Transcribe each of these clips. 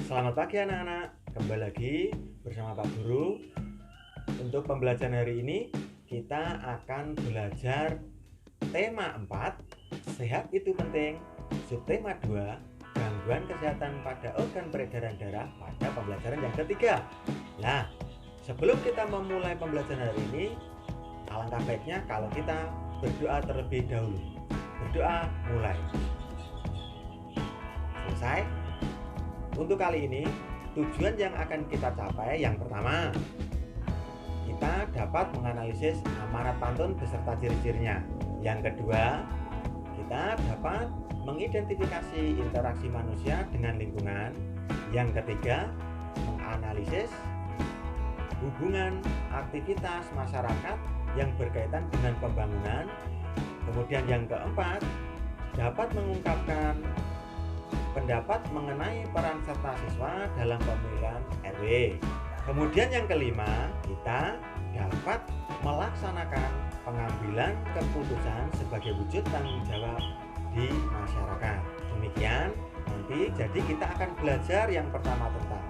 Selamat pagi anak-anak, kembali lagi bersama Pak Guru. Untuk pembelajaran hari ini kita akan belajar tema 4, sehat itu penting, subtema 2, gangguan kesehatan pada organ peredaran darah pada pembelajaran yang ketiga. Nah, sebelum kita memulai pembelajaran hari ini, alangkah baiknya kalau kita berdoa terlebih dahulu. Berdoa mulai. Selesai? Untuk kali ini, tujuan yang akan kita capai yang pertama, kita dapat menganalisis amanat pantun beserta ciri-cirinya. Yang kedua, kita dapat mengidentifikasi interaksi manusia dengan lingkungan. Yang ketiga, menganalisis hubungan aktivitas masyarakat yang berkaitan dengan pembangunan. Kemudian yang keempat, dapat mengungkapkan pendapat mengenai peran serta siswa dalam pemilihan RW. Kemudian yang kelima, kita dapat melaksanakan pengambilan keputusan sebagai wujud tanggung jawab di masyarakat. Demikian, nanti jadi kita akan belajar yang pertama tentang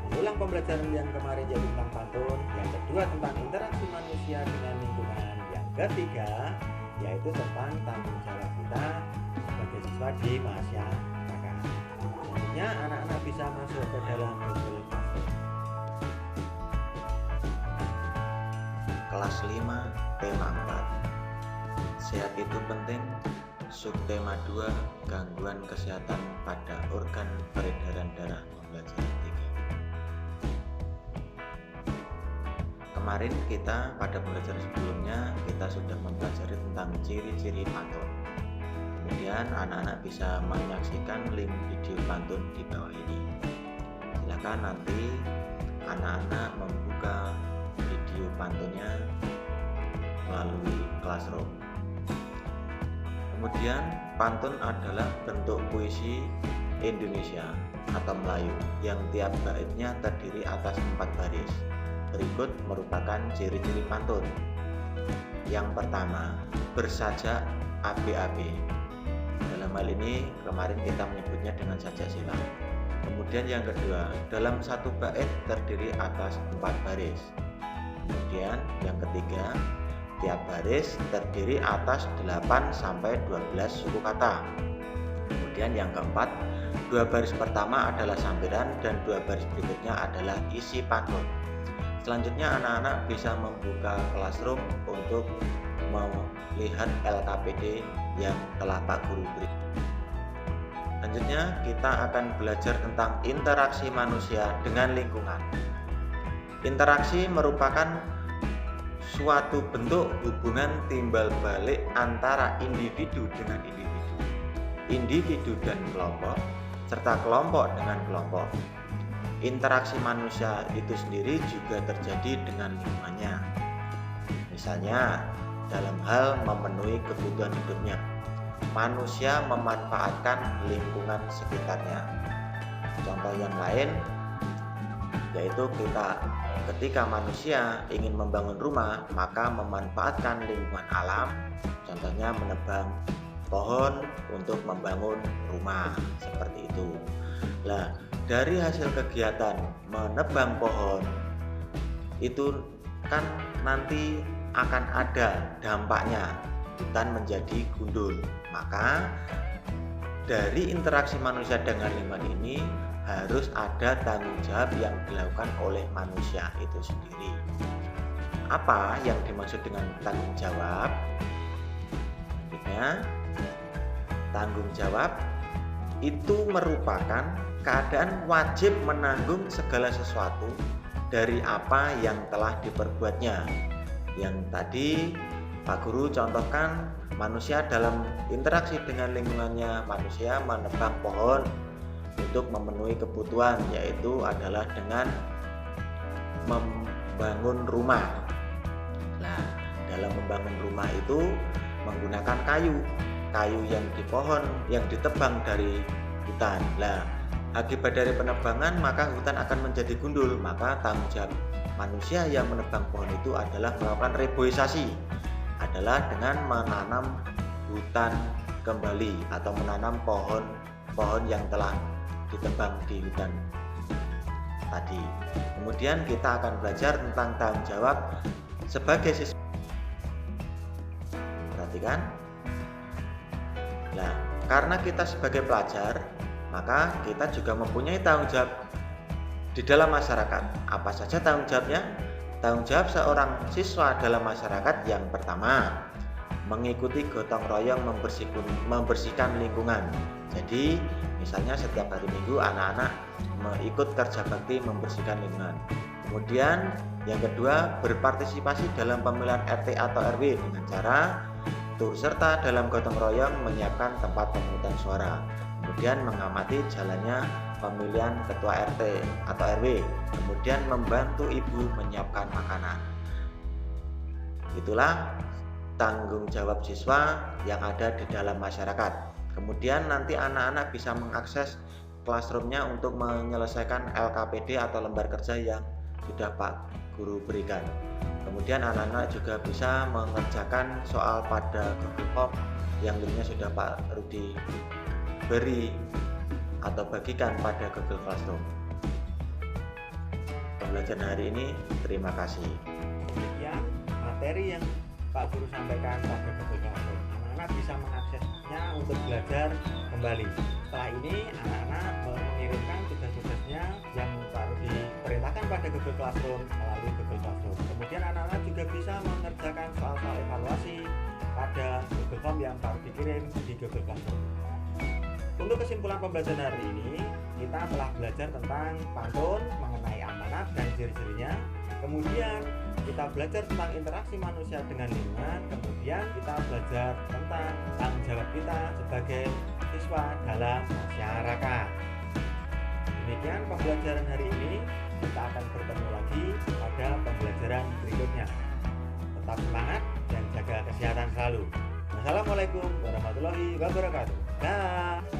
mengulang pembelajaran yang kemarin yaitu tentang pantun, yang kedua tentang interaksi manusia dengan lingkungan, yang ketiga yaitu tentang tanggung jawab kita sebagai siswa di masyarakat. Selanjutnya anak-anak bisa masuk ke dalam Google Classroom. Kelas 5, tema 4. Sehat itu penting, subtema 2, gangguan kesehatan pada organ peredaran darah pembelajaran 3. Kemarin kita pada pembelajaran sebelumnya kita sudah mempelajari tentang ciri-ciri pantun. Kemudian anak-anak bisa menyaksikan link video pantun di bawah ini. Silakan nanti anak-anak membuka video pantunnya melalui Classroom. Kemudian pantun adalah bentuk puisi Indonesia atau Melayu yang tiap baitnya terdiri atas 4 baris. Berikut merupakan ciri-ciri pantun. Yang pertama, bersajak AB-AB. Dalam hal ini kemarin kita menyebutnya dengan sajak silang. Kemudian yang kedua, dalam satu bait terdiri atas 4 baris. Kemudian yang ketiga, tiap baris terdiri atas 8 sampai 12 suku kata. Kemudian yang keempat, 2 baris pertama adalah sambiran dan 2 baris berikutnya adalah isi pantun. Selanjutnya anak-anak bisa membuka Classroom untuk melihat LKPD yang telah Pak Guru beri. Selanjutnya kita akan belajar tentang interaksi manusia dengan lingkungan. Interaksi merupakan suatu bentuk hubungan timbal balik antara individu dengan individu, individu dan kelompok, serta kelompok dengan kelompok. Interaksi manusia itu sendiri juga terjadi dengan lingkungannya. Misalnya, dalam hal memenuhi kebutuhan hidupnya, manusia memanfaatkan lingkungan sekitarnya. Contoh yang lain yaitu ketika manusia ingin membangun rumah, maka memanfaatkan lingkungan alam, contohnya menebang pohon untuk membangun rumah, seperti itu. Nah, dari hasil kegiatan menebang pohon itu kan nanti akan ada dampaknya, hutan menjadi gundul. Maka dari interaksi manusia dengan lingkungan ini harus ada tanggung jawab yang dilakukan oleh manusia itu sendiri. Apa yang dimaksud dengan tanggung jawab? Selanjutnya, tanggung jawab itu merupakan keadaan wajib menanggung segala sesuatu dari apa yang telah diperbuatnya. Yang tadi Pak Guru contohkan, manusia dalam interaksi dengan lingkungannya, manusia menebang pohon untuk memenuhi kebutuhan, yaitu adalah dengan membangun rumah. Nah, dalam membangun rumah itu menggunakan kayu yang di pohon yang ditebang dari hutan. Nah, akibat dari penebangan maka hutan akan menjadi gundul. Maka tanggung jawab manusia yang menebang pohon itu adalah melakukan reboisasi, adalah dengan menanam hutan kembali atau menanam pohon yang telah ditebang di hutan tadi. Kemudian kita akan belajar tentang tanggung jawab sebagai siswa. Perhatikan. Nah, karena kita sebagai pelajar, maka kita juga mempunyai tanggung jawab di dalam masyarakat. Apa saja tanggung jawabnya? Tanggung jawab seorang siswa dalam masyarakat yang pertama, mengikuti gotong royong membersihkan lingkungan. Jadi, misalnya setiap hari Minggu anak-anak ikut kerja bakti membersihkan lingkungan. Kemudian yang kedua, berpartisipasi dalam pemilihan RT atau RW dengan cara turut serta dalam gotong royong menyiapkan tempat pemungutan suara. Kemudian mengamati jalannya pemilihan ketua RT atau RW. Kemudian membantu ibu menyiapkan makanan. Itulah tanggung jawab siswa yang ada di dalam masyarakat. Kemudian nanti anak-anak bisa mengakses classroom-nya untuk menyelesaikan LKPD atau lembar kerja yang sudah Pak Guru berikan. Kemudian anak-anak juga bisa mengerjakan soal pada Google Form yang linknya sudah Pak Rudi beri atau bagikan pada Google Classroom. Pembelajaran hari ini, terima kasih. Demikian materi yang Pak Guru sampaikan pada Google Classroom. Anak-anak bisa mengaksesnya untuk belajar kembali. Setelah ini anak-anak mengirimkan tugas-tugasnya yang Pak Rudi perintahkan pada Google Classroom melalui Google Classroom. Kemudian anak-anak juga bisa mengerjakan soal-soal evaluasi pada Google Form yang Pak Rudi kirim di Google Classroom. Untuk kesimpulan pembelajaran hari ini, kita telah belajar tentang pantun mengenai amanat dan ciri-cirinya. Kemudian kita belajar tentang interaksi manusia dengan lingkungan. Kemudian kita belajar tentang tanggung jawab kita sebagai siswa dalam masyarakat. Demikian pembelajaran hari ini. Kita akan bertemu lagi pada pembelajaran berikutnya. Tetap semangat dan jaga kesehatan selalu. Wassalamualaikum warahmatullahi wabarakatuh. Dah.